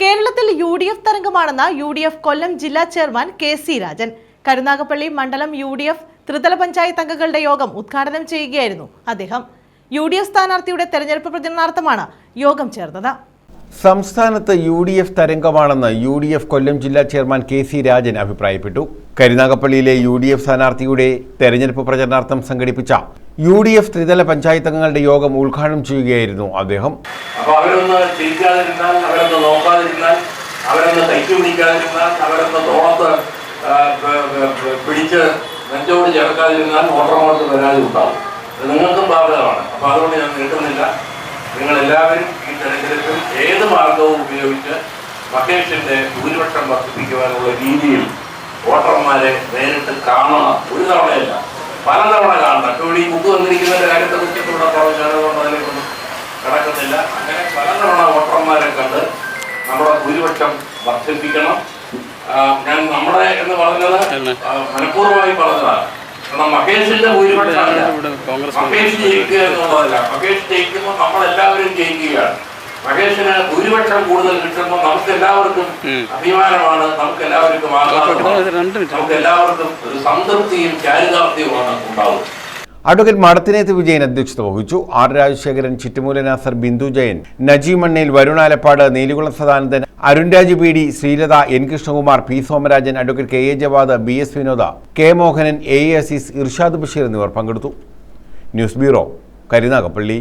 കേരളത്തിൽ UDF തരംഗമാണെന്ന് UDF കൊല്ലം ജില്ലാ chairman KC Rajan. Karunagappally മണ്ഡലം UDF ത്രിതല പഞ്ചായത്ത് അംഗങ്ങളുടെ യോഗം ഉദ്ഘാടനം ചെയ്യുകയായിരുന്നു അദ്ദേഹം. UDF സ്ഥാനാർത്ഥിയുടെ തെരഞ്ഞെടുപ്പ് പ്രചരണാർത്ഥമാണ് യോഗം ചേർന്നത്. സംസ്ഥാനത്ത് UDF തരംഗമാണെന്ന് UDF കൊല്ലം ജില്ലാ ചെയർമാൻ KC രാജൻ അഭിപ്രായപ്പെട്ടു. കരുനാഗപ്പള്ളിയിലെ UDF സ്ഥാനാർത്ഥിയുടെ തെരഞ്ഞെടുപ്പ് പ്രചരണാർത്ഥം സംഘടിപ്പിച്ച UDF ത്രിതല പഞ്ചായത്ത് അംഗങ്ങളുടെ യോഗം ഉദ്ഘാടനം ചെയ്യുകയായിരുന്നു അദ്ദേഹം. പിടിച്ച് നെഞ്ചോട് ചേർക്കാതിരുന്നാൽ ഓട്ടർമാർക്ക് പരാതി ഉണ്ടാവും. നിങ്ങൾക്കും ബാധകമാണ്. അപ്പോൾ അതുകൊണ്ട് ഞാൻ നീട്ടുന്നില്ല. നിങ്ങളെല്ലാവരും ഈ തെരഞ്ഞെടുപ്പിൽ ഏത് മാർഗവും ഉപയോഗിച്ച് മഹേഷിന്റെ ഭൂരിപക്ഷം വർദ്ധിപ്പിക്കുവാനുള്ള രീതിയിൽ വോട്ടർമാരെ നേരിട്ട് കാണണം. ഒരു തവണയല്ല, പലതവണ കാണണം. ഇപ്പോൾ ഈ ബുക്ക് വന്നിരിക്കുന്നതിന്റെ കാര്യത്തെ കുറിച്ചിട്ടുള്ള ഞാനതുകൊണ്ട് അതിലേക്കൊന്നും കിടക്കുന്നില്ല. അങ്ങനെ പലതവണ വോട്ടർമാരെ കണ്ട് നമ്മുടെ ഭൂരിപക്ഷം വർദ്ധിപ്പിക്കണം. ഞാൻ നമ്മുടെ എന്ന് പറഞ്ഞത് മനഃപൂർവ്വമായി പറഞ്ഞതാണ്. കാരണം മഹേഷിന്റെ ഭൂരിപക്ഷമല്ല, മഹേഷ് ജയിക്കുക എന്നുള്ളതല്ല. മഹേഷ് ജയിക്കുമ്പോൾ നമ്മളെല്ലാവരും ജയിക്കുകയാണ്. മഹേഷിന് ഭൂരിപക്ഷം കൂടുതൽ കിട്ടുമ്പോൾ നമുക്ക് എല്ലാവർക്കും അഭിമാനമാണ്, നമുക്ക് എല്ലാവർക്കും ആഹ്ലാദമാണ്, നമുക്ക് എല്ലാവർക്കും ഒരു സംതൃപ്തിയും ചാരിതാർത്ഥ്യവുമാണ് ഉണ്ടാവുന്നത്. അഡ്വക്കേറ്റ് മടത്തിനേത്ത് വിജയൻ അധ്യക്ഷത വഹിച്ചു. R. Rajasekharan, Chittumoola Nasar, Bindu Jayan, Najeem Mannel, Varun Alappad, Neelikulam Sadanandan, Arun Raj PD, Sreelatha, N. Krishnakumar, P. Somarajan, advocate K.A. Javad, B.S. Vinoda, K. Mohanan, A. Azeez, Irshad Basheer എന്നിവർ പങ്കെടുത്തു. News bureau, Karunagappally.